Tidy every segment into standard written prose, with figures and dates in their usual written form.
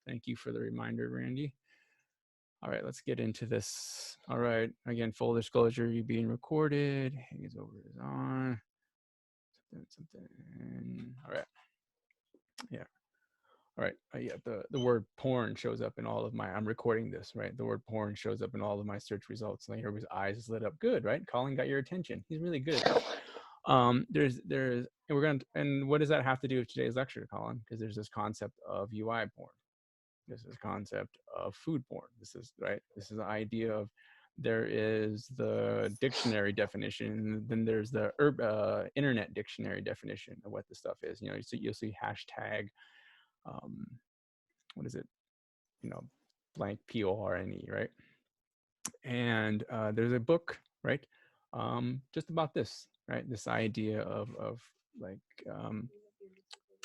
Thank you for the reminder, Randy. All right, let's get into this. All right, again, full disclosure, you being recorded. Haze over is on. Something. All right. Yeah. All right. Yeah. The word porn shows up in all of my. I'm recording this, right? The word porn shows up in all of my search results. Like everybody's eyes lit up. Good, right? Colin got your attention. He's really good at that. And we're gonna. And what does that have to do with today's lecture, Colin? Because there's this concept of UI porn. This is concept of food porn. This is right. This is the idea of there is the dictionary definition, then there's the internet dictionary definition of what the stuff is. You know, you'll see hashtag, what is it? You know, blank PORNE, right? And there's a book, right? Just about this, right? This idea of like,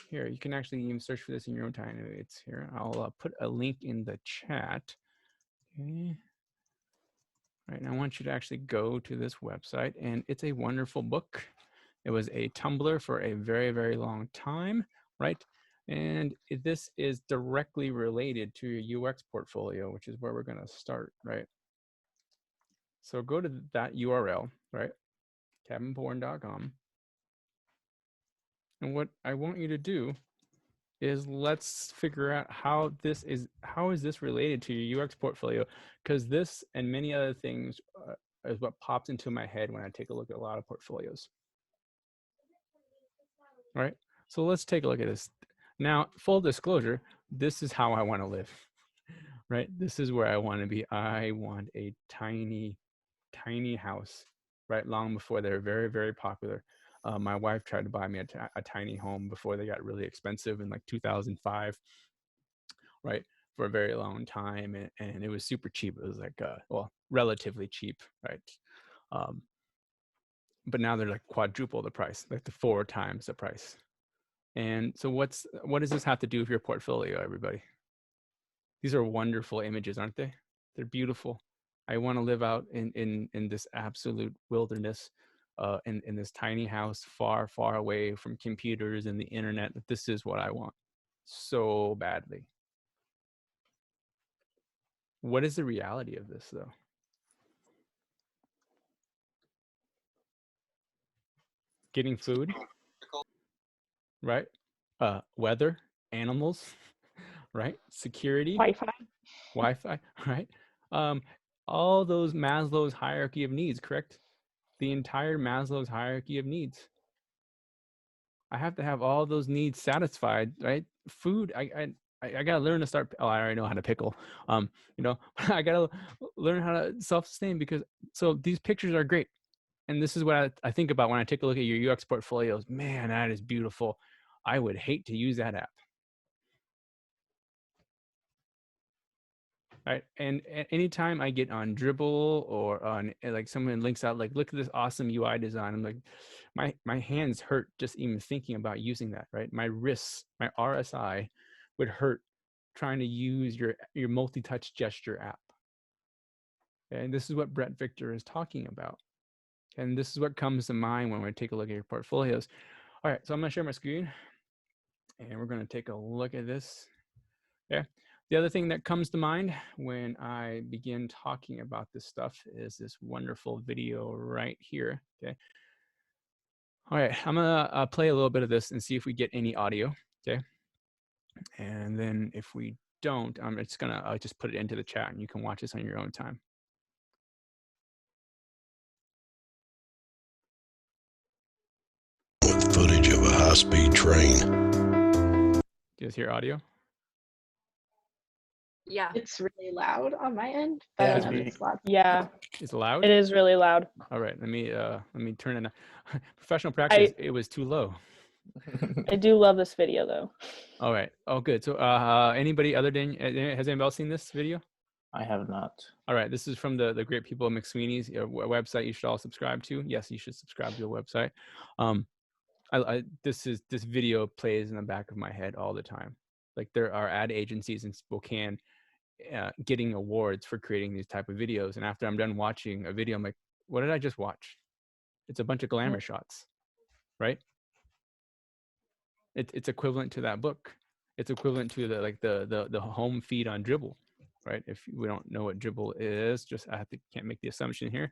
here, you can actually even search for this in your own time. It's here. I'll put a link in the chat. Okay. Right, and I want you to actually go to this website, and it's a wonderful book. It was a Tumblr for a very, very long time, right? And this is directly related to your UX portfolio, which is where we're going to start, right? So go to that URL, right? cabinporn.com. And what I want you to do is let's figure out how is this related to your UX portfolio, because this and many other things is what pops into my head when I take a look at a lot of portfolios. All right, so let's take a look at this. Now, full disclosure, this is how I want to live, right? This is where I want to be. I want a tiny, tiny house, right? Long before they're very, very popular. My wife tried to buy me a tiny home before they got really expensive in like 2005, right? For a very long time, and it was super cheap. It was like, well, relatively cheap, right? But now they're like quadruple the price, like the 4 times the price. And so what does this have to do with your portfolio, everybody? These are wonderful images, aren't they? They're beautiful. I want to live out in this absolute wilderness, in this tiny house, far, far away from computers and the internet. This is what I want so badly. What is the reality of this, though? Getting food, right? Weather, animals, right? Security, Wi-Fi, right? All those Maslow's hierarchy of needs, correct? The entire Maslow's hierarchy of needs. I have to have all those needs satisfied, right? Food, I gotta learn to start. Oh, I already know how to pickle. You know, I gotta learn how to self-sustain, because so these pictures are great. And this is what I think about when I take a look at your UX portfolios. Man, that is beautiful. I would hate to use that app. Right. And anytime I get on Dribbble or on, like, someone links out, like, look at this awesome UI design, I'm like, my hands hurt just even thinking about using that, right? My wrists, my RSI would hurt trying to use your multi-touch gesture app. And this is what Brett Victor is talking about. And this is what comes to mind when we take a look at your portfolios. All right, so I'm gonna share my screen and we're gonna take a look at this. Yeah. The other thing that comes to mind when I begin talking about this stuff is this wonderful video right here. Okay. All right, I'm gonna play a little bit of this and see if we get any audio. Okay. And then if we don't, I'm just gonna just put it into the chat and you can watch this on your own time. With footage of a high-speed train. Do you guys hear audio? Yeah. It's really loud on my end. Yeah, it's loud. Yeah, it's loud. it is really loud. All right, let me turn it. Professional practice. It was too low. I do love this video though. All right. Oh, good. So, anybody other than has anybody else seen this video? I have not. All right. This is from the great people at McSweeney's website. You should all subscribe to. Yes, you should subscribe to the website. This video plays in the back of my head all the time. Like, there are ad agencies in Spokane getting awards for creating these type of videos, and after I'm done watching a video, I'm like, what did I just watch? It's a bunch of glamour shots, right? It's equivalent to that book. It's equivalent to the home feed on Dribbble, right? If we don't know what Dribbble is, just can't make the assumption here,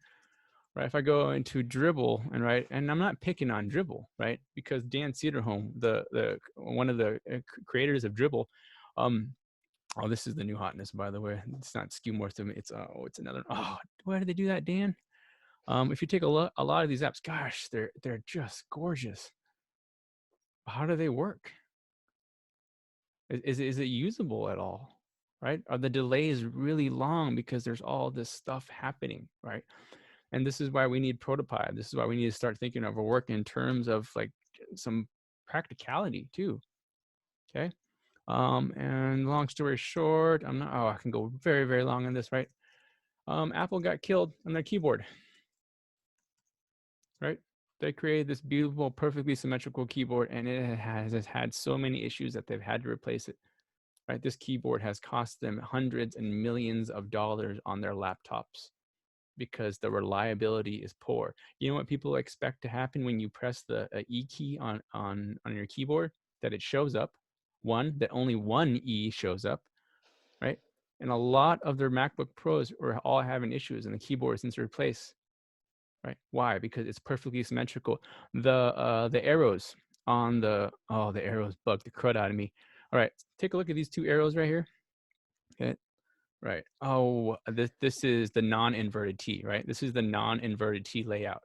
right? If I go into Dribbble and I'm not picking on Dribbble, right? Because Dan Cederholm, the one of the creators of Dribbble, oh, this is the new hotness, by the way. It's not skew more to me. It's another. Oh, why did they do that, Dan? If you take a lot of these apps, gosh, they're just gorgeous. How do they work? Is it usable at all? Right? Are the delays really long because there's all this stuff happening, right? And this is why we need Protopie. This is why we need to start thinking of our work in terms of like some practicality too. Okay. And long story short, I can go very, very long on this, right? Apple got killed on their keyboard, right? They created this beautiful, perfectly symmetrical keyboard, and it has had so many issues that they've had to replace it, right? This keyboard has cost them hundreds and millions of dollars on their laptops because the reliability is poor. You know what people expect to happen when you press the E key on your keyboard? That it shows up. That only one E shows up, right? And a lot of their MacBook Pros are all having issues, and the keyboard since replaced, right? Why? Because it's perfectly symmetrical. The arrows on the arrows bug the crud out of me. All right, take a look at these two arrows right here. Okay, right. Oh, this is the non-inverted T, right? This is the non-inverted T layout.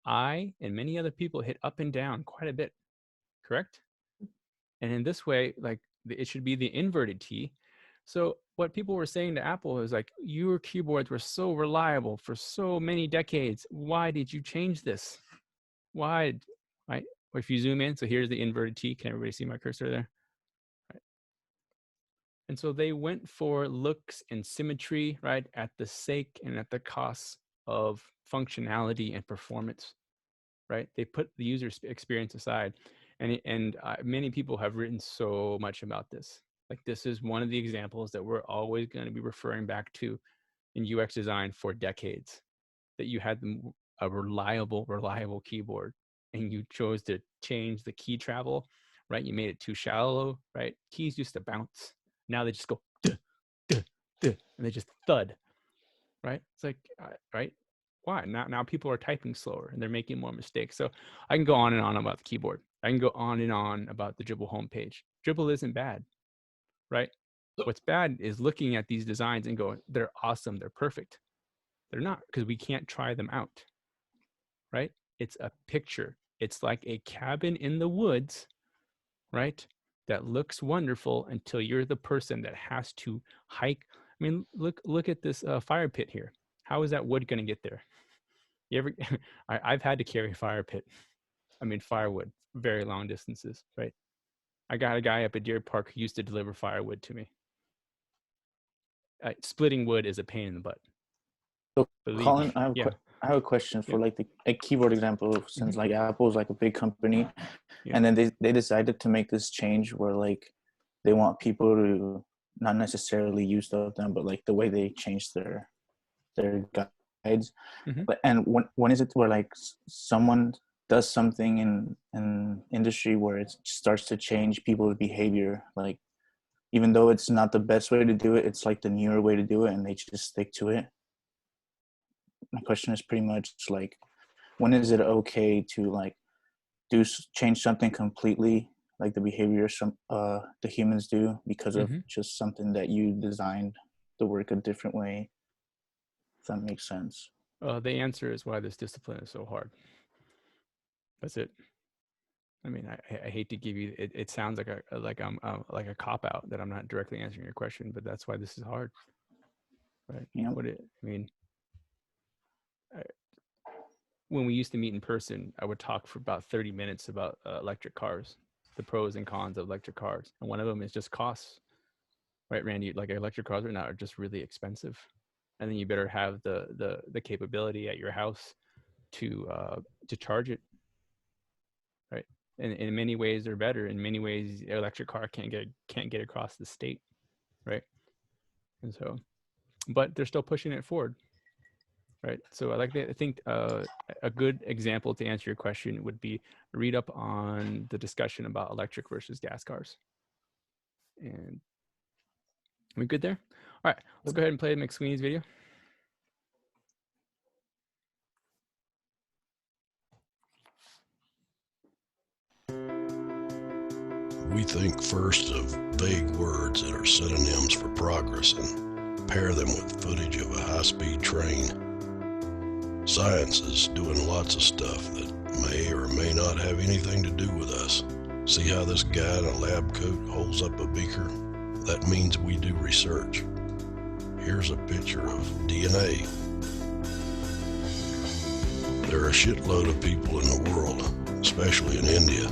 I and many other people hit up and down quite a bit, correct? And in this way, like it should be the inverted T. So what people were saying to Apple is like, your keyboards were so reliable for so many decades. Why did you change this? Why? Right? Or if you zoom in, so here's the inverted T. Can everybody see my cursor there? Right. And so they went for looks and symmetry, right, at the sake and at the cost of functionality and performance, right? They put the user experience aside. And many people have written so much about this. Like this is one of the examples that we're always going to be referring back to in UX design for decades, that you had a reliable keyboard and you chose to change the key travel, right? You made it too shallow, right? Keys used to bounce. Now they just go, duh, duh, duh, and they just thud, right? It's like, right? Why? Now people are typing slower and they're making more mistakes. So I can go on and on about the keyboard. I can go on and on about the Dribbble homepage. Dribbble isn't bad, right? What's bad is looking at these designs and going, they're awesome, they're perfect. They're not, because we can't try them out, right? It's a picture. It's like a cabin in the woods, right? That looks wonderful until you're the person that has to hike. I mean, look at this fire pit here. How is that wood going to get there? You ever? I've had to carry firewood very long distances, right? I got a guy up at Deer Park who used to deliver firewood to me. Splitting wood is a pain in the butt. So, Believe Colin, me. I have a question for like a keyboard example, since like Apple's like a big company, and then they decided to make this change where like they want people to not necessarily use them, but like the way they change their guides. But and when is it where like someone does something in industry where it starts to change people's behavior, like even though it's not the best way to do it, it's like the newer way to do it, and they just stick to it? My question is pretty much like, when is it okay to like change something completely, like the behavior the humans do, because of just something that you designed to work a different way? If that makes sense. The answer is why this discipline is so hard. That's it. I mean, I hate to give you it. It sounds like a cop out that I'm not directly answering your question, but that's why this is hard, right? Yeah. When we used to meet in person, I would talk for about 30 minutes about electric cars, the pros and cons of electric cars, and one of them is just costs, right, Randy? Like electric cars right now are just really expensive, and then you better have the capability at your house to charge it, right? And in many ways they're better. In many ways, electric car can't get across the state, right? And so, but they're still pushing it forward, right? So I think a good example to answer your question would be read up on the discussion about electric versus gas cars. And we good there? All right, let's go ahead and play McSweeney's video. We think first of vague words that are synonyms for progress and pair them with footage of a high-speed train. Science is doing lots of stuff that may or may not have anything to do with us. See how this guy in a lab coat holds up a beaker? That means we do research. Here's a picture of DNA. There are a shitload of people in the world, especially in India.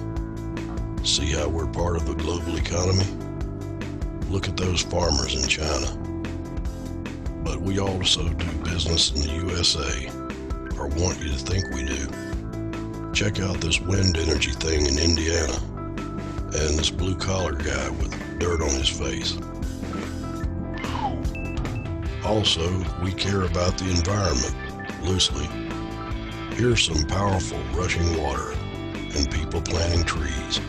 See how we're part of the global economy? Look at those farmers in China. But we also do business in the USA, or want you to think we do. Check out this wind energy thing in Indiana, and this blue-collar guy with dirt on his face. Also, we care about the environment, loosely. Here's some powerful rushing water and people planting trees.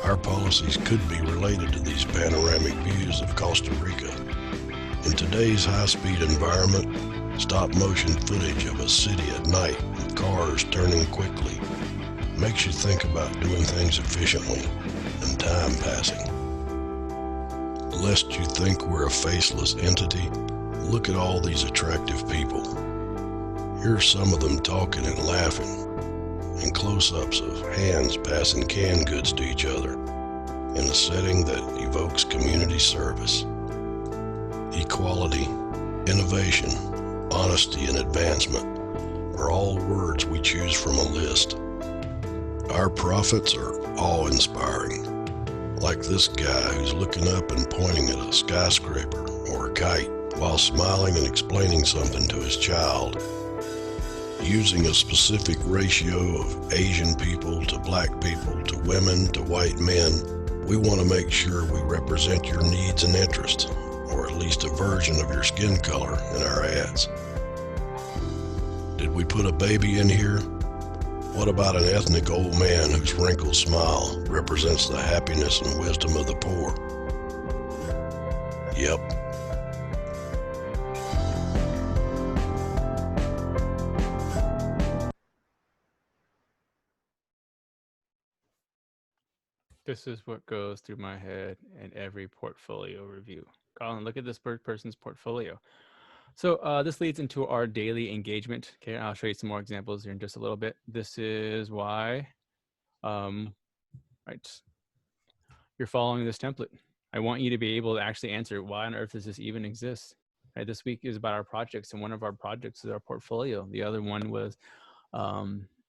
Our policies could be related to these panoramic views of Costa Rica. In today's high-speed environment, stop-motion footage of a city at night with cars turning quickly makes you think about doing things efficiently and time passing. Lest you think we're a faceless entity, look at all these attractive people. Here's some of them talking and laughing, and close-ups of hands passing canned goods to each other in a setting that evokes community service. Equality, innovation, honesty, and advancement are all words we choose from a list. Our prophets are awe-inspiring, like this guy who's looking up and pointing at a skyscraper or a kite while smiling and explaining something to his child. Using a specific ratio of Asian people to black people to women to white men, we want to make sure we represent your needs and interests, or at least a version of your skin color in our ads. Did we put a baby in here? What about an ethnic old man whose wrinkled smile represents the happiness and wisdom of the poor? Yep. This is what goes through my head in every portfolio review. Colin, look at this person's portfolio. So this leads into our daily engagement. Okay, I'll show you some more examples here in just a little bit. This is why, right, you're following this template. I want you to be able to actually answer, why on earth does this even exist? Right, this week is about our projects, and one of our projects is our portfolio. The other one was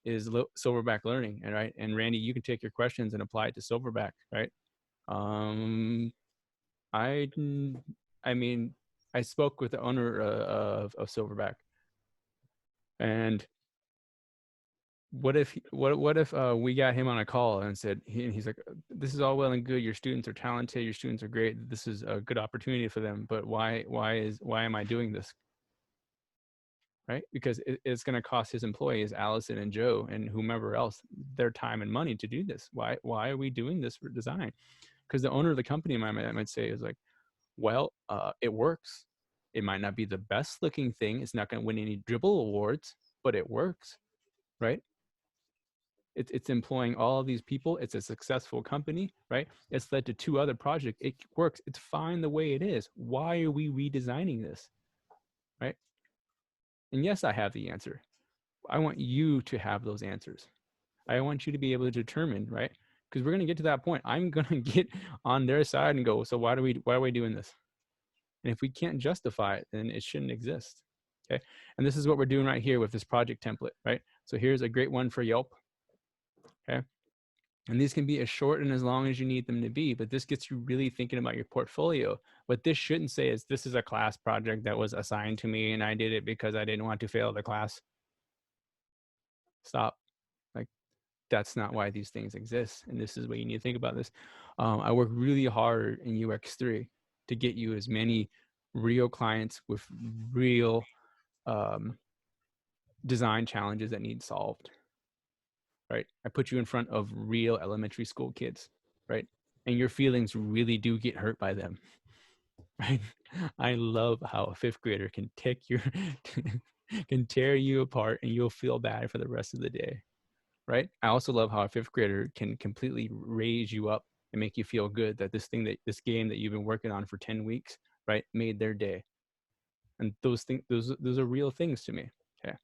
is Silverback Learning, and right. And Randy, you can take your questions and apply it to Silverback, right? I mean, I spoke with the owner of Silverback, and what if we got him on a call and said, he's like, this is all well and good, your students are talented, your students are great, this is a good opportunity for them, but why am I doing this? Right? Because it's going to cost his employees, Allison and Joe and whomever else, their time and money to do this. Why are we doing this for design? Because the owner of the company might say is like, well, it works. It might not be the best looking thing. It's not going to win any dribble awards, but it works, right? It's employing all of these people. It's a successful company, right? It's led to 2 other projects. It works. It's fine the way it is. Why are we redesigning this, right? And yes, I have the answer. I want you to have those answers. I want you to be able to determine, right? Because we're going to get to that point. I'm going to get on their side and go, so why are we doing this? And if we can't justify it, then it shouldn't exist. Okay. And this is what we're doing right here with this project template, right? So here's a great one for Yelp. Okay. And these can be as short and as long as you need them to be, but this gets you really thinking about your portfolio. What this shouldn't say is, this is a class project that was assigned to me and I did it because I didn't want to fail the class. Stop. Like, that's not why these things exist. And this is what you need to think about this. I work really hard in UX3 to get you as many real clients with real design challenges that need solved, right? I put you in front of real elementary school kids, right? and your feelings really do get hurt by them, right? I love how a fifth grader can take your, can tear you apart and you'll feel bad for the rest of the day, right? I also love how a fifth grader can completely raise you up and make you feel good that this game that you've been working on for 10 weeks, right, made their day. And those things, those are real things to me. Okay.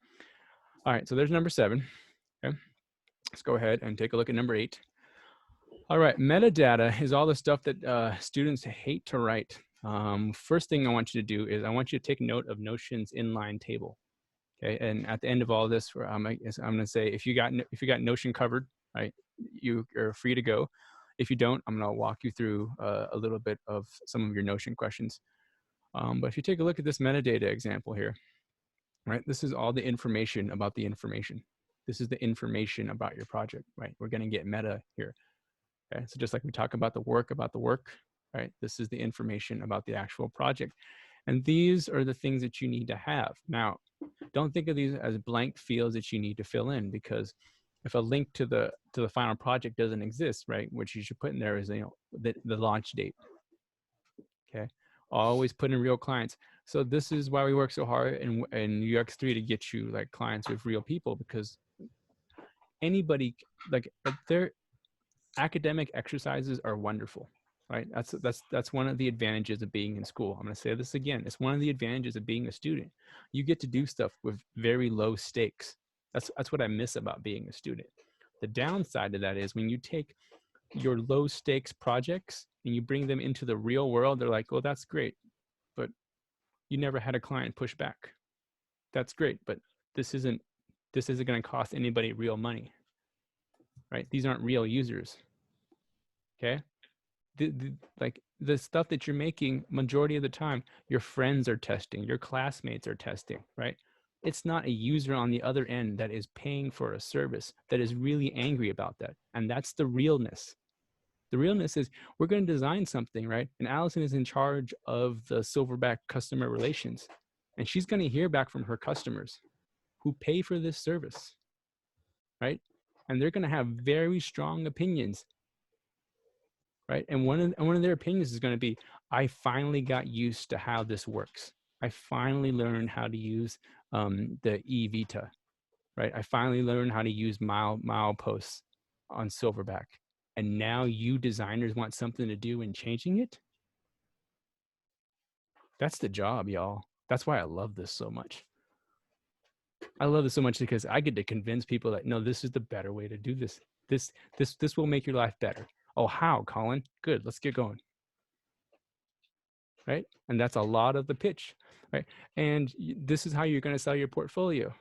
All right. So there's number 7. Okay. Let's go ahead and take a look at number 8. All right. Metadata is all the stuff that students hate to write. First thing I want you to do is I want you to take note of Notion's inline table. Okay. And at the end of all this, I'm going to say, if you got Notion covered, right, you are free to go. If you don't, I'm going to walk you through a little bit of some of your Notion questions. But if you take a look at this metadata example here, right, this is all the information about the information. This is the information about your project, right? We're going to get meta here. Okay, so just like we talk about the work, right? This is the information about the actual project. And these are the things that you need to have. Now, don't think of these as blank fields that you need to fill in, because if a link to the final project doesn't exist, right, what you should put in there is, you know, the launch date. Okay. Always put in real clients. So this is why we work so hard in UX3 to get you like clients with real people, because anybody, like, their academic exercises are wonderful, right? That's one of the advantages of being in school. I'm going to say this again. It's one of the advantages of being a student. You get to do stuff with very low stakes. That's what I miss about being a student. The downside of that is when you take your low stakes projects and you bring them into the real world, they're like, oh, that's great, but you never had a client push back. That's great, but this isn't going to cost anybody real money, right? These aren't real users. Okay. Like the stuff that you're making, majority of the time, your friends are testing, your classmates are testing, right? It's not a user on the other end that is paying for a service that is really angry about that. And that's the realness. The realness is we're going to design something, right? And Allison is in charge of the Silverback customer relations. And she's going to hear back from her customers who pay for this service, right? And they're going to have very strong opinions, right? And one of their opinions is going to be, I finally got used to how this works. I finally learned how to use the eVita, right? I finally learned how to use mileposts on Silverback. And now you designers want something to do in changing it? That's the job, y'all. That's why I love this so much. I love this so much because I get to convince people that, no, this is the better way to do this. This will make your life better. Oh, how, Colin? Good, let's get going. Right? And that's a lot of the pitch, right? And this is how you're going to sell your portfolio,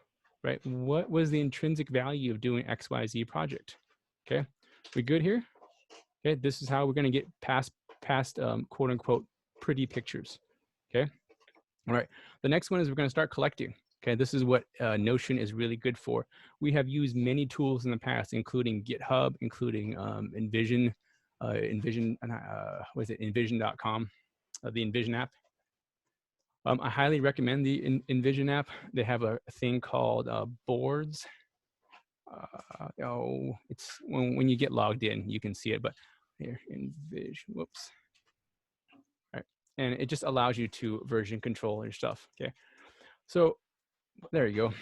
right? What was the intrinsic value of doing XYZ project? Okay, we good here? Okay, this is how we're going to get past quote unquote pretty pictures. Okay, all right. The next one is we're going to start collecting. Okay, this is what Notion is really good for. We have used many tools in the past, including GitHub, including Envision, what is it, Envision.com, the Envision app. I highly recommend the Envision app. They have a thing called boards. It's when you get logged in, you can see it, but here, Envision, whoops. All right. And it just allows you to version control your stuff, okay? So there you go.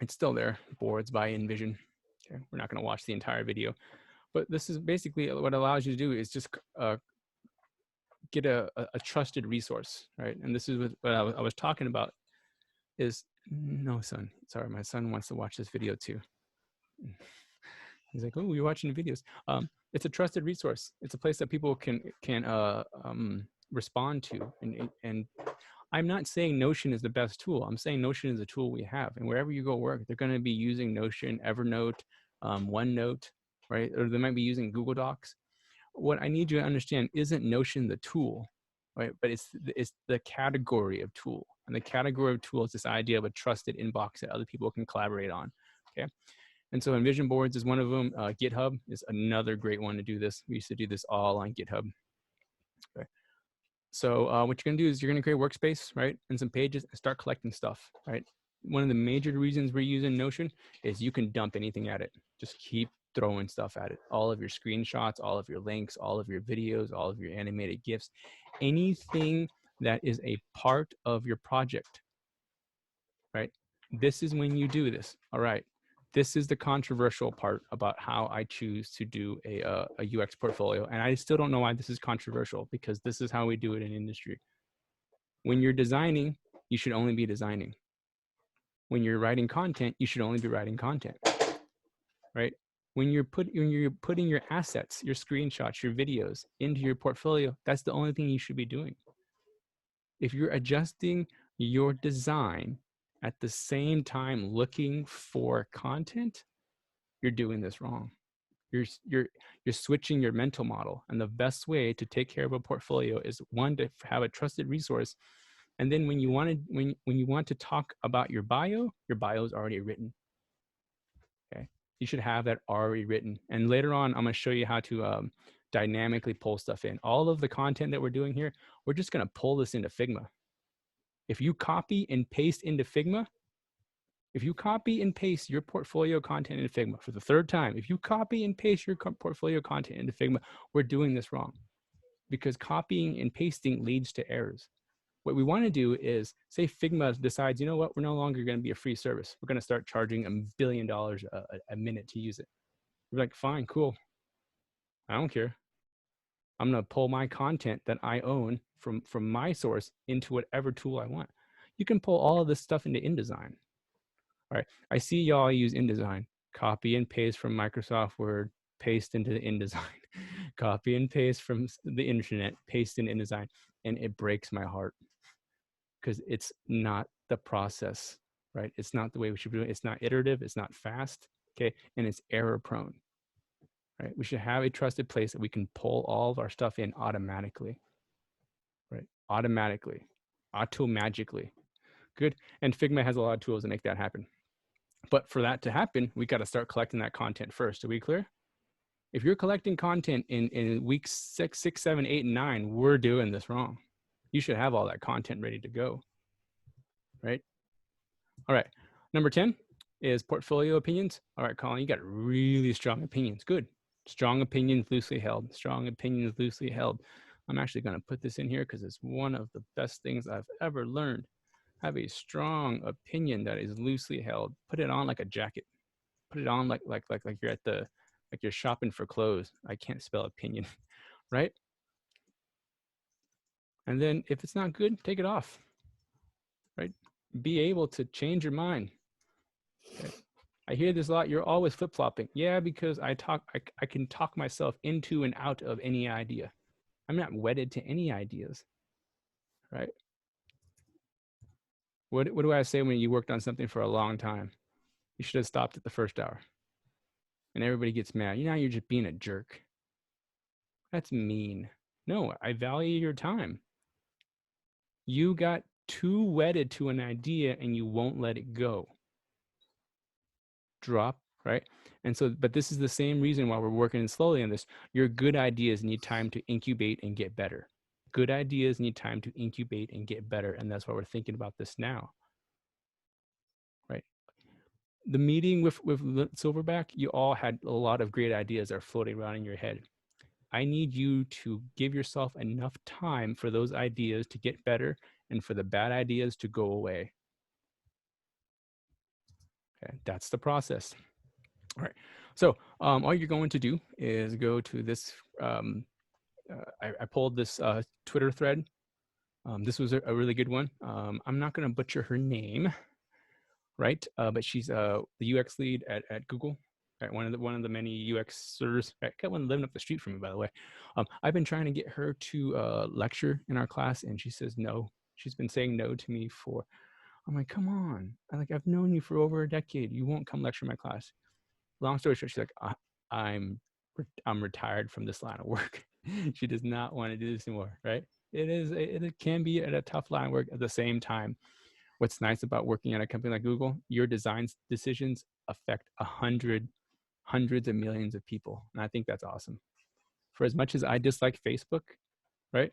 It's still there, boards by Envision. Okay, we're not gonna watch the entire video, but this is basically what it allows you to do is just get a trusted resource, right? And this is what I was talking about is, no, son, sorry, my son wants to watch this video too. He's like, oh, you're watching the videos. It's a trusted resource. It's a place that people can respond to. And I'm not saying Notion is the best tool. I'm saying Notion is a tool we have. And wherever you go work, they're going to be using Notion, Evernote, OneNote, right? Or they might be using Google Docs. What I need you to understand isn't Notion the tool, right? But it's the category of tool. And the category of tool is this idea of a trusted inbox that other people can collaborate on, okay? And so Envision boards is one of them. GitHub is another great one to do this. We used to do this all on GitHub. Okay. So what you're gonna do is you're gonna create a workspace, right? And some pages and start collecting stuff, right? One of the major reasons we're using Notion is you can dump anything at it. Just keep throwing stuff at it. All of your screenshots, all of your links, all of your videos, all of your animated GIFs, anything that is a part of your project, right? This is when you do this. All right. This is the controversial part about how I choose to do a UX portfolio. And I still don't know why this is controversial, because this is how we do it in industry. When you're designing, you should only be designing. When you're writing content, you should only be writing content, right? When you're putting your assets, your screenshots, your videos into your portfolio, that's the only thing you should be doing. If you're adjusting your design at the same time looking for content, you're doing this wrong. You're switching your mental model. And the best way to take care of a portfolio is, one, to have a trusted resource. And then when you want to talk about your bio is already written. Okay, you should have that already written. And later on, I'm going to show you how to dynamically pull stuff in. All of the content that we're doing here, we're just going to pull this into Figma. If you copy and paste into Figma, if you copy and paste your portfolio content into Figma for the third time, if you copy and paste your portfolio content into Figma, we're doing this wrong, because copying and pasting leads to errors. What we want to do is, say Figma decides, you know what, we're no longer going to be a free service. We're going to start charging $1 billion a minute to use it. We're like, fine, cool. I don't care. I'm going to pull my content that I own from my source into whatever tool I want. You can pull all of this stuff into InDesign. All right, I see y'all use InDesign. Copy and paste from Microsoft Word, paste into InDesign. Copy and paste from the internet, paste in InDesign. And it breaks my heart, because it's not the process, right? It's not the way we should be doing it. It's not iterative, it's not fast, okay? And it's error prone, right? We should have a trusted place that we can pull all of our stuff in automatically, right? Automatically, auto-magically. Good. And Figma has a lot of tools to make that happen. But for that to happen, we got to start collecting that content first. Are we clear? If you're collecting content in weeks 6, 7, 8, and 9, we're doing this wrong. You should have all that content ready to go, right? All right. Number 10 is portfolio opinions. All right, Colin, you got really strong opinions. Good. Strong opinions, loosely held. Strong opinions, loosely held. I'm actually going to put this in here because it's one of the best things I've ever learned. Have a strong opinion that is loosely held. Put it on like a jacket. Put it on like you're at the, like you're shopping for clothes. I can't spell opinion, right? And then if it's not good, take it off, right? Be able to change your mind. Okay. I hear this a lot. You're always flip-flopping. Yeah, because I can talk myself into and out of any idea. I'm not wedded to any ideas, right? What do I say when you worked on something for a long time? You should have stopped at the first hour. And everybody gets mad. You know, you're just being a jerk. That's mean. No, I value your time. You got too wedded to an idea and you won't let it go. Drop, right? And so, but this is the same reason why we're working slowly on this. Your good ideas need time to incubate and get better. Good ideas need time to incubate and get better. And that's why we're thinking about this now, right? The meeting with Silverback, you all had a lot of great ideas that are floating around in your head. I need you to give yourself enough time for those ideas to get better and for the bad ideas to go away. Okay, that's the process. All right, so all you're going to do is go to this, I pulled this Twitter thread. This was a really good one. I'm not gonna butcher her name, right? But she's the UX lead at Google. Right, one of the many UXers. Right, got one living up the street from me, by the way. I've been trying to get her to lecture in our class, and she says no. She's been saying no to me for. I'm like, come on! I've known you for over a decade. You won't come lecture my class. Long story short, she's like, I'm retired from this line of work. She does not want to do this anymore. Right? It can be a tough line of work. At the same time, what's nice about working at a company like Google, your design decisions affect hundreds of millions of people. And I think that's awesome. For as much as I dislike Facebook, right?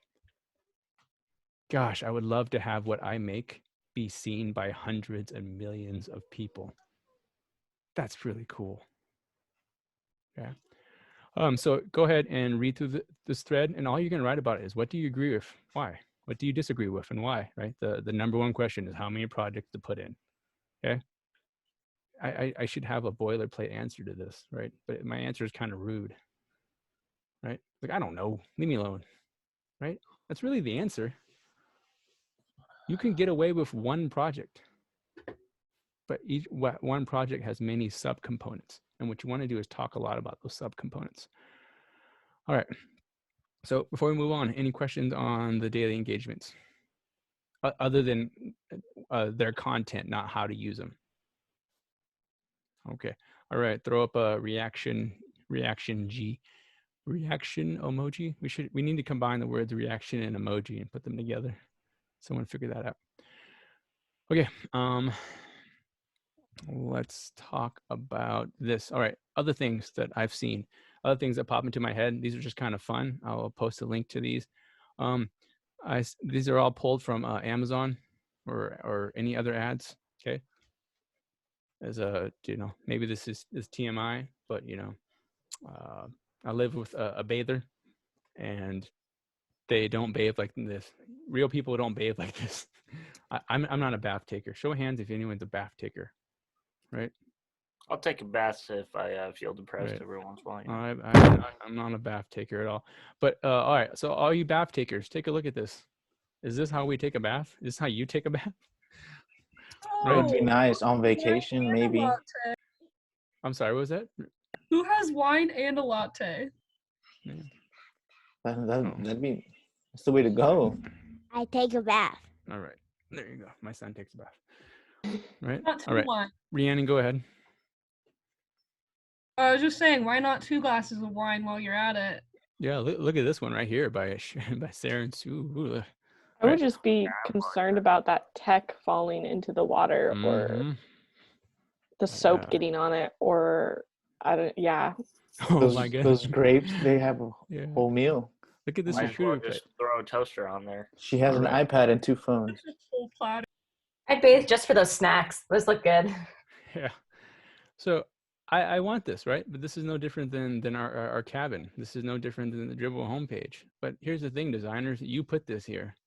Gosh, I would love to have what I make be seen by hundreds and millions of people. That's really cool. Yeah. So go ahead and read through this thread, and all you're going to write about it is what do you agree with, why, what do you disagree with, and why. Right. The number one question is how many projects to put in. Okay. I should have a boilerplate answer to this, right? But my answer is kind of rude, right? Like, I don't know, leave me alone, right? That's really the answer. You can get away with one project, but one project has many subcomponents. And what you want to do is talk a lot about those subcomponents. All right. So before we move on, any questions on the daily engagements? Other than their content, not how to use them. Okay. All right. Throw up a reaction G. Reaction emoji. We need to combine the words reaction and emoji and put them together. Someone figure that out. Okay. Let's talk about this. All right. Other things that I've seen, other things that pop into my head. These are just kind of fun. I'll post a link to these. These are all pulled from Amazon or any other ads. Okay. As a, maybe this is TMI, but I live with a bather, and they don't bathe like this. Real people don't bathe like this. I'm not a bath taker. Show of hands if anyone's a bath taker, right? I'll take a bath if I feel depressed Right. every once in a while. I'm not a bath taker at all. But all right, so all you bath takers, take a look at this. Is this how we take a bath? Is this how you take a bath? It would be nice on vacation, maybe. I'm sorry, what was that? Who has wine and a latte? Yeah. That'd be, that's the way to go. I take a bath. All right, there you go. My son takes a bath. Right. Not All right. wine. Rhiannon, go ahead. I was just saying, why not 2 glasses of wine while you're at it? Yeah, look at this one right here by Sarah and Sue. I would just be concerned about that tech falling into the water or the soap getting on it, or I don't. Yeah. Oh my goodness. Those grapes, they have a whole meal. Look at this. Might as well just throw a toaster on there. She has an iPad and 2 phones. I'd bathe just for those snacks. Those look good. Yeah. So I want this, right? But this is no different than our cabin. This is no different than the Dribbble homepage. But here's the thing, designers, you put this here.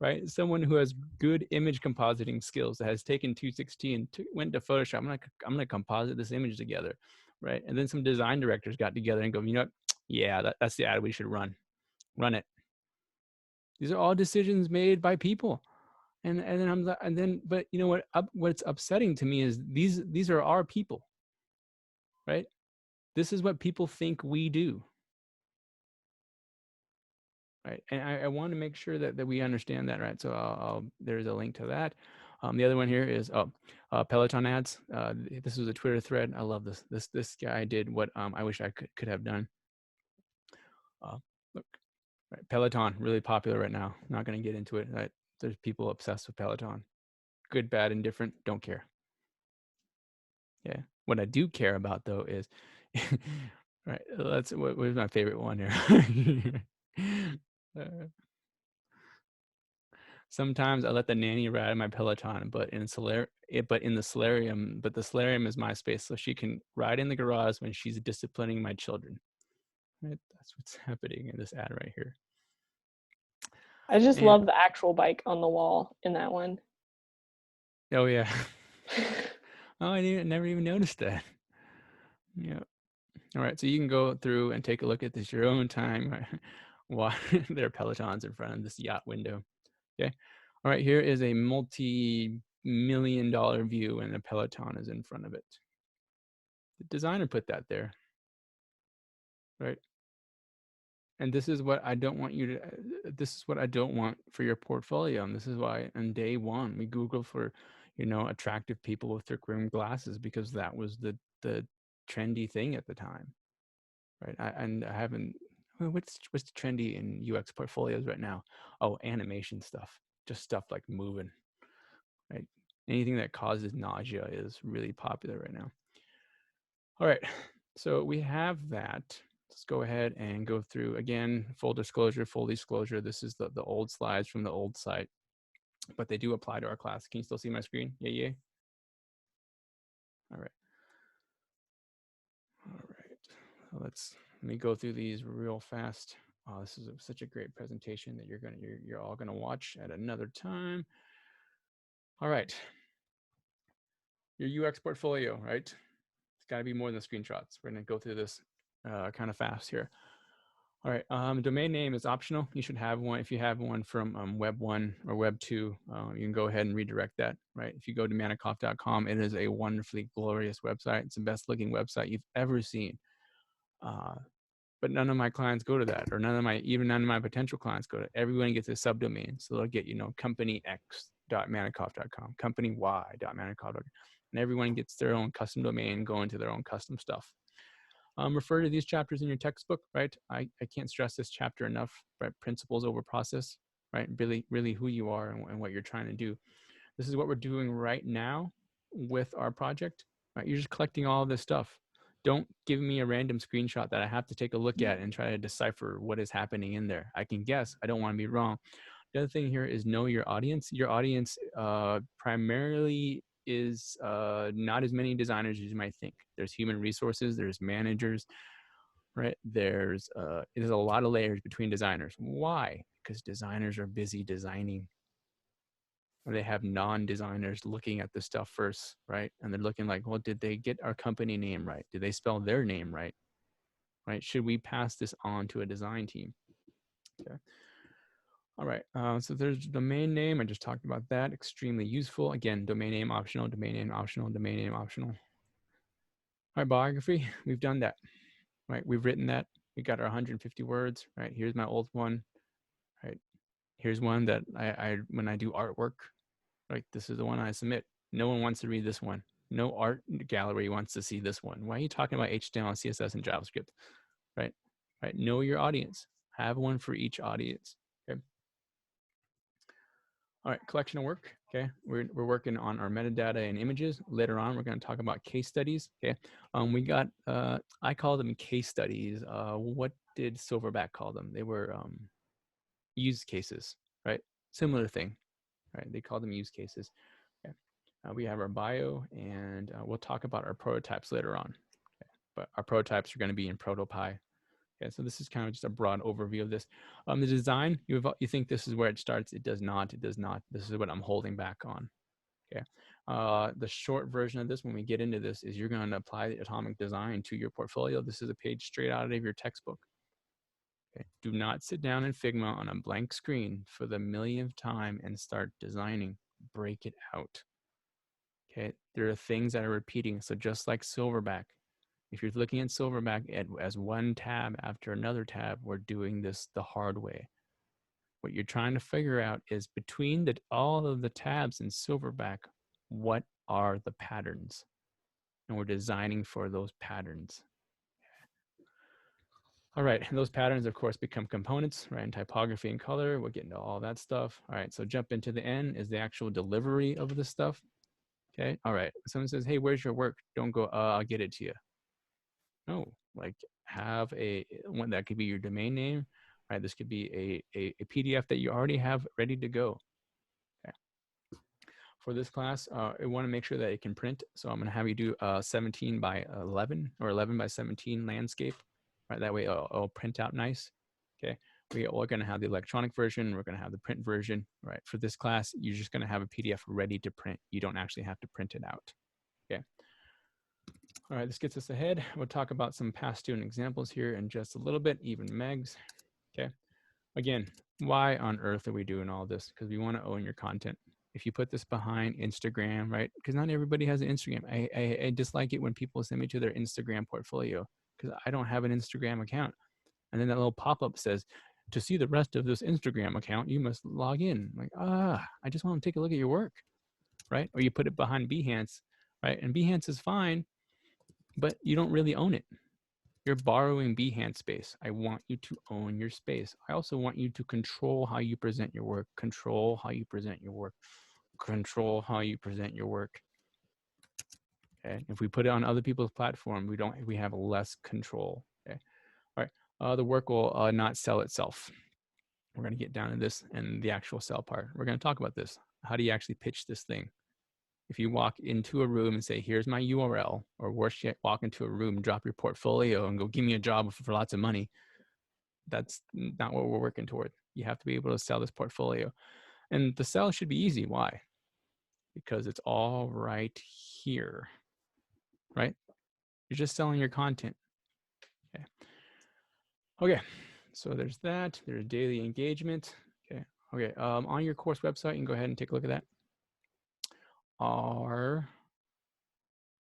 Right? Someone who has good image compositing skills, that has taken 216 and went to Photoshop. I'm gonna composite this image together, right? And then some design directors got together and go, you know what? Yeah, that's the ad we should run. Run it. These are all decisions made by people. But you know what? What's upsetting to me is these are our people, right? This is what people think we do, right? And I want to make sure that we understand that, right? So there's a link to that. The other one here is Peloton ads. This was a Twitter thread. I love this. This guy did what I wish I could have done. Look, right, Peloton, really popular right now. Not going to get into it. Right? There's people obsessed with Peloton. Good, bad, indifferent, don't care. Yeah. What I do care about though is, right, where's my favorite one here? Sometimes I let the nanny ride my Peloton, but in the solarium is my space, so she can ride in the garage when she's disciplining my children. Right? That's what's happening in this ad right here. I just love the actual bike on the wall in that one. Oh yeah. Oh, I never even noticed that. Yeah. All right, so you can go through and take a look at this your own time. While there are Pelotons in front of this yacht window. Okay. All right, here is a multi-million-dollar view, and a Peloton is in front of it. The designer put that there, right? And this is what I don't want you to. This is what I don't want for your portfolio, and this is why on day one we Googled for, attractive people with thick rimmed glasses, because that was the trendy thing at the time, right? I haven't. What's trendy in UX portfolios right now? Oh, animation stuff, just stuff like moving, right? Anything that causes nausea is really popular right now. All right, so we have that. Let's go ahead and go through again, full disclosure. This is the old slides from the old site, but they do apply to our class. Can you still see my screen? Yeah. All right. Let me go through these real fast. Oh, this is such a great presentation that you're all gonna watch at another time. All right, your UX portfolio, right? It's got to be more than screenshots. We're gonna go through this kind of fast here. All right, domain name is optional. You should have one. If you have one from Web 1 or Web 2, you can go ahead and redirect that, right? If you go to Manikoff.com, it is a wonderfully glorious website. It's the best looking website you've ever seen. But none of my clients go to that, or none of my potential clients go to it. Everyone gets a subdomain. So they'll get, companyx.manikoff.com, company.y.manikoff.com. And everyone gets their own custom domain, going to their own custom stuff. Refer to these chapters in your textbook, right? I can't stress this chapter enough, right? Principles over process, right? Really who you are and what you're trying to do. This is what we're doing right now with our project, right? You're just collecting all of this stuff. Don't give me a random screenshot that I have to take a look at and try to decipher what is happening in there. I can guess. I don't want to be wrong. The other thing here is know your audience. Your audience primarily is not as many designers as you might think. There's human resources, there's managers, right? There's a lot of layers between designers. Why? Because designers are busy designing. Or they have non-designers looking at the stuff first, right? And they're looking like, well, did they get our company name right? Did they spell their name right? Right? Should we pass this on to a design team? Okay. All right, so there's domain name. I just talked about that. Extremely useful. Again, domain name optional, domain name optional, domain name optional. All right, biography, we've done that, right? We've written that. We got our 150 words, right? Here's my old one, right? Here's one that when I do artwork, right? This is the one I submit. No one wants to read this one. No art gallery wants to see this one. Why are you talking about HTML, CSS, and JavaScript, right? Right. Know your audience. Have one for each audience. Okay. All right, collection of work. Okay, we're working on our metadata and images. Later on, we're going to talk about case studies. Okay, we got I call them case studies. What did Silverback call them? They were use cases, right? Similar thing, right? They call them use cases. Okay. We have our bio, and we'll talk about our prototypes later on. Okay. But our prototypes are going to be in ProtoPie. Okay, so this is kind of just a broad overview of this. The design, you think this is where it starts. It does not. It does not. This is what I'm holding back on. Okay. The short version of this, when we get into this, is you're going to apply the atomic design to your portfolio. This is a page straight out of your textbook. Okay. Do not sit down in Figma on a blank screen for the millionth time and start designing. Break it out. Okay. There are things that are repeating. So just like Silverback, if you're looking at Silverback as one tab after another tab, we're doing this the hard way. What you're trying to figure out is between all of the tabs in Silverback, what are the patterns? And we're designing for those patterns. All right, and those patterns, of course, become components, right? And typography and color, we'll get into all that stuff. All right, so jump into the end is the actual delivery of this stuff. Okay, all right, someone says, hey, where's your work? Don't go, I'll get it to you. No, like have one that could be your domain name, right? This could be a PDF that you already have ready to go. Okay. For this class, I want to make sure that it can print. So I'm going to have you do 17 by 11 or 11 by 17 landscape, right? That way it'll print out nice. Okay. We're going to have the electronic version. We're going to have the print version, right? For this class, you're just going to have a PDF ready to print. You don't actually have to print it out. Okay. All right, this gets us ahead. We'll talk about some past student examples here in just a little bit, even Megs. Okay. Again, why on earth are we doing all this? Because we want to own your content. If you put this behind Instagram, right? Because not everybody has an Instagram. I dislike it when people send me to their Instagram portfolio because I don't have an Instagram account. And then that little pop-up says, to see the rest of this Instagram account, you must log in. I'm like, I just want to take a look at your work, right? Or you put it behind Behance, right? And Behance is fine, but you don't really own it. You're borrowing Behance space. I want you to own your space. I also want you to control how you present your work, control how you present your work, control how you present your work. Okay. If we put it on other people's platform, we have less control. Okay. All right. The work will not sell itself. We're going to get down to this and the actual sell part. We're going to talk about this. How do you actually pitch this thing? if you walk into a room and say, here's my URL, or worse yet, walk into a room, drop your portfolio and go, give me a job for lots of money. That's not what we're working toward. You have to be able to sell this portfolio. And the sell should be easy. Why? Because it's all right here, right? You're just selling your content. Okay. Okay. So there's that. There's daily engagement. Okay. Okay. On your course website, you can go ahead and take a look at that.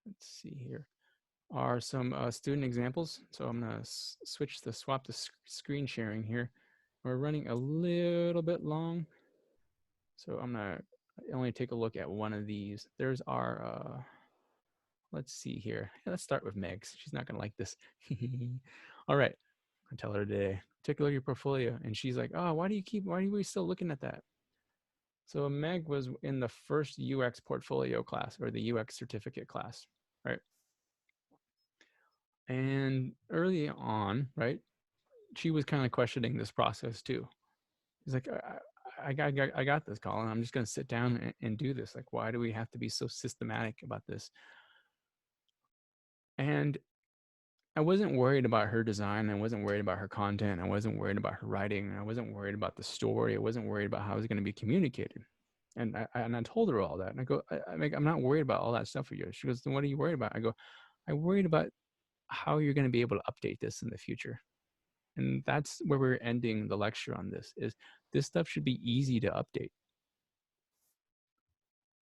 Let's see here, are some student examples. So I'm going to swap the screen sharing here. We're running a little bit long. So I'm going to only take a look at one of these. There's our, let's see here. Let's start with Meg's. She's not going to like this. All right. I tell her today, take a look at your portfolio. And she's like, oh, why are we still looking at that? So Meg was in the first UX portfolio class, or the UX certificate class, right? And early on, right, she was kind of questioning this process too. She's like, I got this, Colin. I'm just going to sit down and do this. Like, why do we have to be so systematic about this? And I wasn't worried about her design. I wasn't worried about her content. I wasn't worried about her writing. I wasn't worried about the story. I wasn't worried about how it was going to be communicated. And I told her all that. And I go, I'm not worried about all that stuff for you. She goes, then what are you worried about? I go, I'm worried about how you're going to be able to update this in the future. And that's where we're ending the lecture on this, is this stuff should be easy to update.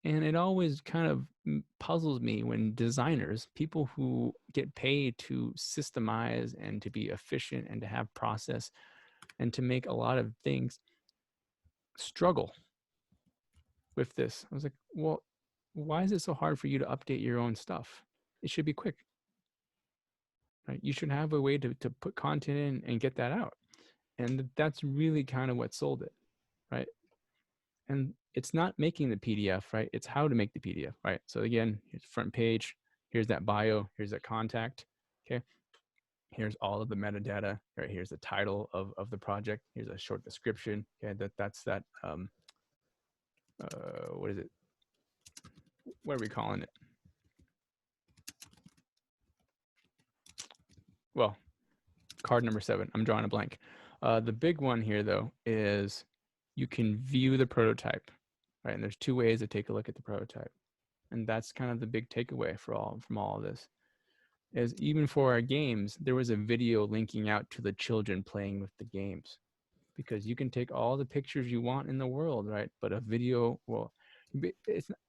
And it always kind of puzzles me when designers, people who get paid to systemize and to be efficient and to have process and to make a lot of things, struggle with this. I was like, well, why is it so hard for you to update your own stuff? It should be quick. Right? You should have a way to put content in and get that out. And that's really kind of what sold it, right? And it's not making the PDF, right? It's how to make the PDF, right? So again, here's front page, here's that bio, here's that contact, okay? Here's all of the metadata, right? Here's the title of the project. Here's a short description, okay? That's that, what is it? What are we calling it? Well, card number 7, I'm drawing a blank. The big one here though is you can view the prototype, right? And there's 2 ways to take a look at the prototype. And that's kind of the big takeaway from all of this, is even for our games, there was a video linking out to the children playing with the games, because you can take all the pictures you want in the world, right? But a video, well,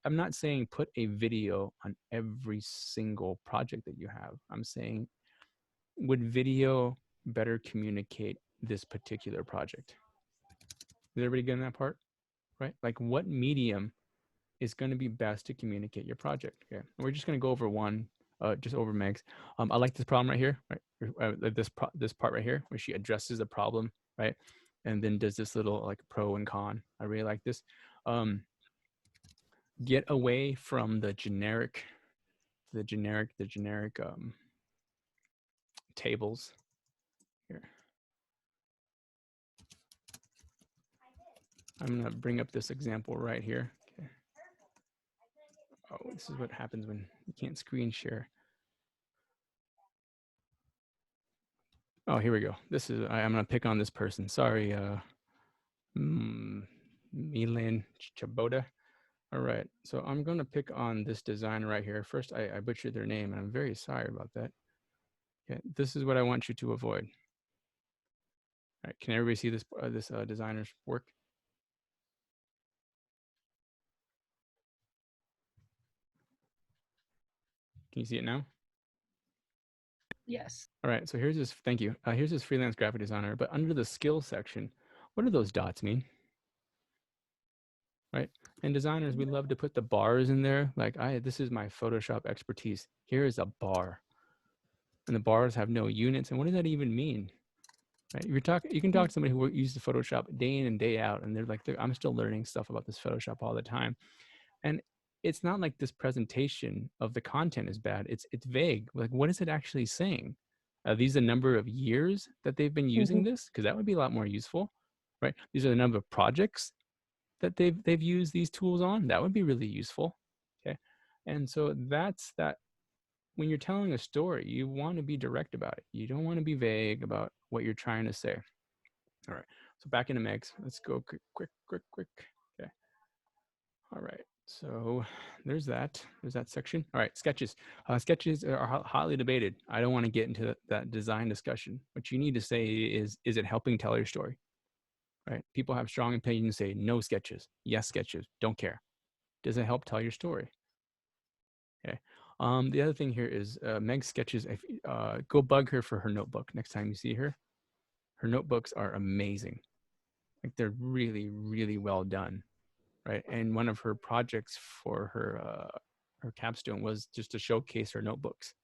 I'm not saying put a video on every single project that you have. I'm saying, would video better communicate this particular project? Is everybody getting that part? Right? Like, what medium is going to be best to communicate your project? Okay. And we're just going to go over one, just over Meg's. I like this problem right here, right? This part right here, where she addresses the problem, right? And then does this little like pro and con. I really like this. Get away from the generic tables here. I'm going to bring up this example right here. Okay. Oh, this is what happens when you can't screen share. Oh, here we go. This is, I'm going to pick on this person. Sorry, Milan Chaboda. All right, so I'm going to pick on this designer right here. First, I butchered their name, and I'm very sorry about that. Okay, this is what I want you to avoid. All right, can everybody see this designer's work? Can you see it now? Yes. All right, so here's this, thank you. Here's this freelance graphic designer, but under the skills section, what do those dots mean? Right, and designers, we love to put the bars in there. Like, this is my Photoshop expertise. Here is a bar. And the bars have no units. And what does that even mean? Right? You can talk to somebody who uses Photoshop day in and day out, and they're like, I'm still learning stuff about this Photoshop all the time. And it's not like this presentation of the content is bad. It's vague. Like, what is it actually saying? Are these the number of years that they've been using this? Because that would be a lot more useful, right? These are the number of projects that they've used these tools on. That would be really useful. Okay. And so that's that. When you're telling a story, you want to be direct about it. You don't want to be vague about what you're trying to say. All right. So back into Megs. Let's go quick. Okay. All right. So there's that. There's that section. All right. Sketches. Sketches are hotly debated. I don't want to get into that design discussion. What you need to say is it helping tell your story? Right. People have strong opinions, say no sketches, yes sketches, don't care. Does it help tell your story? Okay. The other thing here is Meg's sketches. Go bug her for her notebook next time you see her. Her notebooks are amazing. Like they're really, really well done, right? And one of her projects for her capstone was just to showcase her notebooks.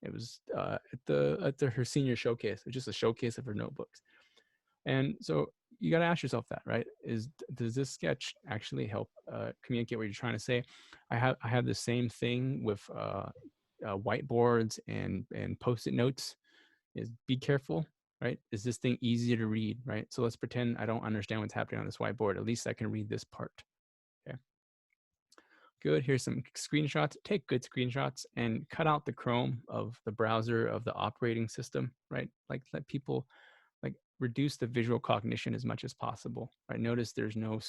It was at her senior showcase. It was just a showcase of her notebooks. And so you got to ask yourself that, right? Does this sketch actually help communicate what you're trying to say? I have the same thing with whiteboards and Post-it notes. Is be careful, right? Is this thing easy to read, right? So let's pretend I don't understand what's happening on this whiteboard. At least I can read this part. Okay. Good. Here's some screenshots. Take good screenshots and cut out the Chrome of the browser of the operating system, right? Like let people reduce the visual cognition as much as possible. Right? Notice there's no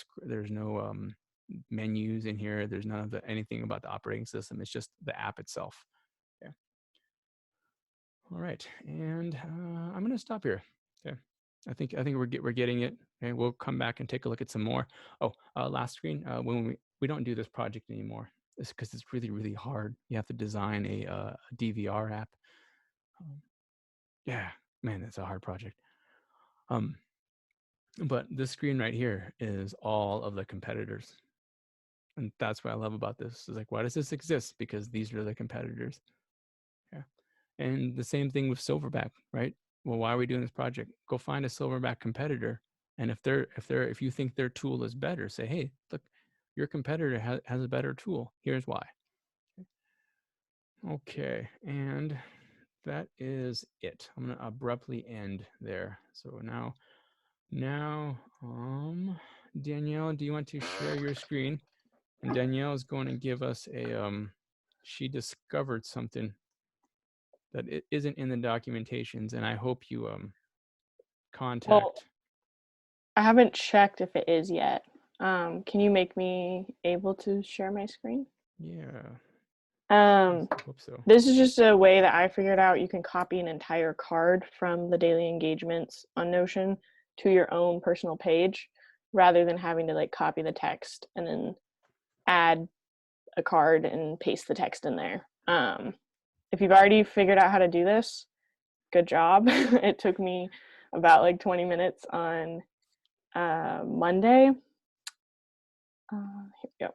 menus in here. There's none of anything about the operating system. It's just the app itself. Okay. All right, and I'm going to stop here. Okay. I think we're getting it. Okay, we'll come back and take a look at some more. Oh, last screen. When we don't do this project anymore, it's because it's really, really hard. You have to design a DVR app. Yeah, man, that's a hard project. But this screen right here is all of the competitors. And that's what I love about this. It's like, why does this exist? Because these are the competitors. Yeah. And the same thing with Silverback, right? Well, why are we doing this project? Go find a Silverback competitor. And if you think their tool is better, say, hey, look, your competitor has a better tool. Here's why. Okay. And that is it. I'm going to abruptly end there. So now, Danielle, do you want to share your screen? And Danielle is going to give us she discovered something that it isn't in the documentations, and I hope you contact. Well, I haven't checked if it is yet. Can you make me able to share my screen? Yeah. I hope so. This is just a way that I figured out you can copy an entire card from the daily engagements on Notion to your own personal page rather than having to copy the text and then add a card and paste the text in there. If you've already figured out how to do this, good job. It took me about 20 minutes on Monday. Here we go.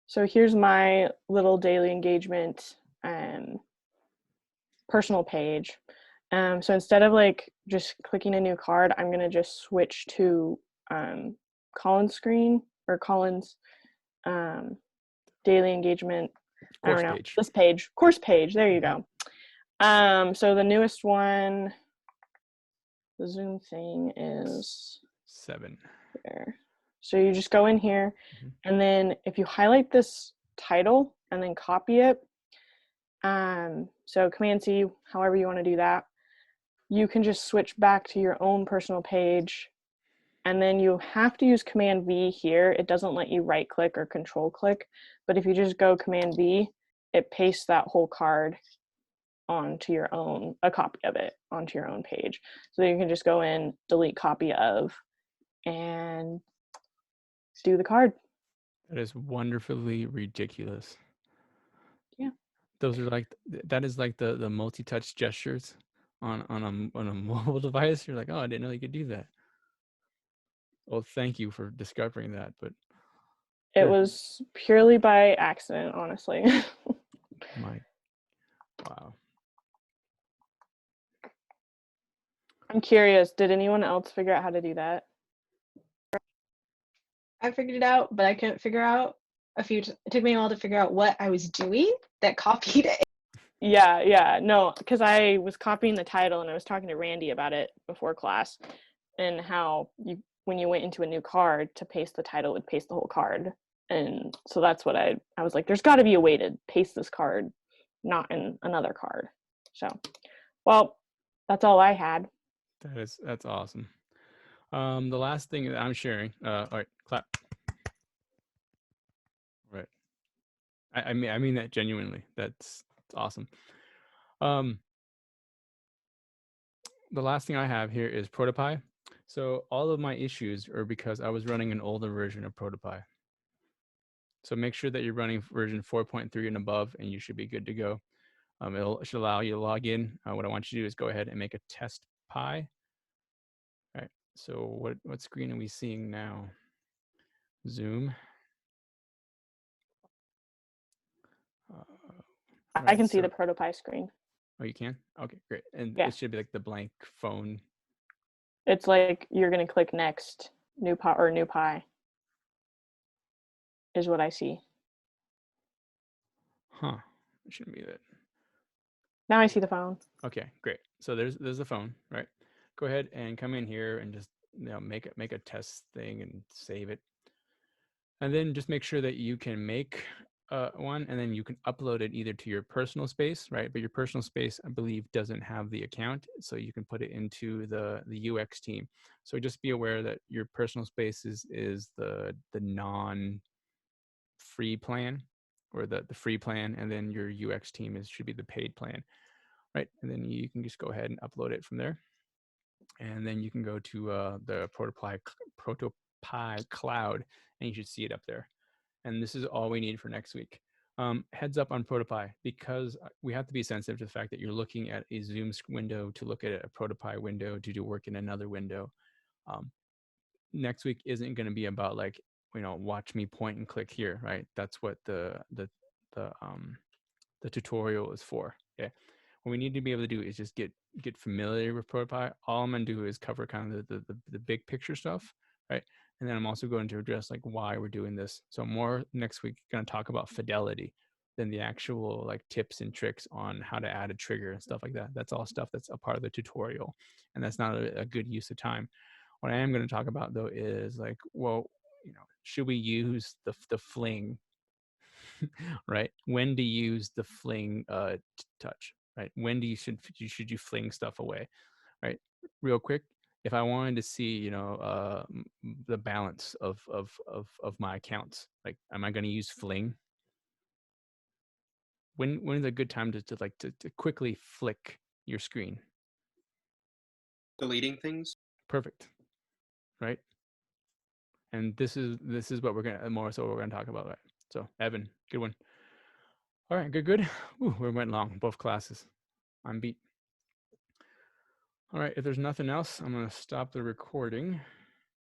So here's my little daily engagement personal page. So instead of just clicking a new card, I'm gonna just switch to Colin's screen or Colin's daily engagement. I don't know, this page, course page. There you go. So the newest one, the Zoom thing is 7 there. So you just go in here, and then if you highlight this title and then copy it, so Command C, however you want to do that, you can just switch back to your own personal page, and then you have to use Command V here. It doesn't let you right click or control click, but if you just go Command V, it pastes that whole card onto your own, a copy of it onto your own page. So you can just go in, delete copy of, and do the card. That is wonderfully ridiculous. Yeah. Those are that is the multi-touch gestures on a mobile device. You're like, oh, I didn't know you could do that. Well, thank you for discovering that, but it was purely by accident, honestly. Wow. I'm curious, did anyone else figure out how to do that? I figured it out, but I couldn't figure out it took me a while to figure out what I was doing that copied it. Yeah, no, because I was copying the title and I was talking to Randy about it before class, and how when you went into a new card to paste the title, it would paste the whole card And so that's what I was like, there's got to be a way to paste this card, not in another card. So, well, that's all I had. That's awesome. The last thing that I'm sharing, all right, clap. Right. I mean that genuinely. That's awesome. The last thing I have here is ProtoPie. So all of my issues are because I was running an older version of ProtoPie. So make sure that you're running version 4.3 and above, and you should be good to go. It should allow you to log in. What I want you to do is go ahead and make a test Pi. All right. So what screen are we seeing now? Zoom. I can see the ProtoPie screen. Oh, you can? Okay, great. And yeah. It should be like the blank phone. It's like you're going to click next, new Pi is what I see. Huh. It shouldn't be that. Now I see the phone. Okay, great. So there's the phone, right? Go ahead and come in here and just make a test thing and save it. And then just make sure that you can make one, and then you can upload it either to your personal space, right? But your personal space, I believe, doesn't have the account, so you can put it into the UX team. So just be aware that your personal space is the non-free plan, or the free plan, and then your UX team should be the paid plan, right? And then you can just go ahead and upload it from there, and then you can go to the ProtoPie cloud, and you should see it up there. And this is all we need for next week. Heads up on ProtoPie, because we have to be sensitive to the fact that you're looking at a Zoom window to look at a ProtoPie window to do work in another window. Next week isn't going to be about like, watch me point and click here, right? That's what the tutorial is for. Okay. What we need to be able to do is just get familiar with ProtoPie. All I'm going to do is cover kind of the big picture stuff, right? And then I'm also going to address like why we're doing this. So more next week, going to talk about fidelity than the actual like tips and tricks on how to add a trigger and stuff like that. That's all stuff that's a part of the tutorial, and that's not a good use of time. What I am going to talk about though is like, well, should we use the fling, right? When to use the fling touch, right? When should you fling stuff away, right? Real quick, if I wanted to see, the balance of my accounts, like, am I going to use fling? When is a good time to quickly flick your screen? Deleting things. Perfect, right? And this is what we're gonna talk about, right? So Evan, good one. All right, good. Ooh, we went long, both classes. I'm beat. All right, if there's nothing else, I'm gonna stop the recording.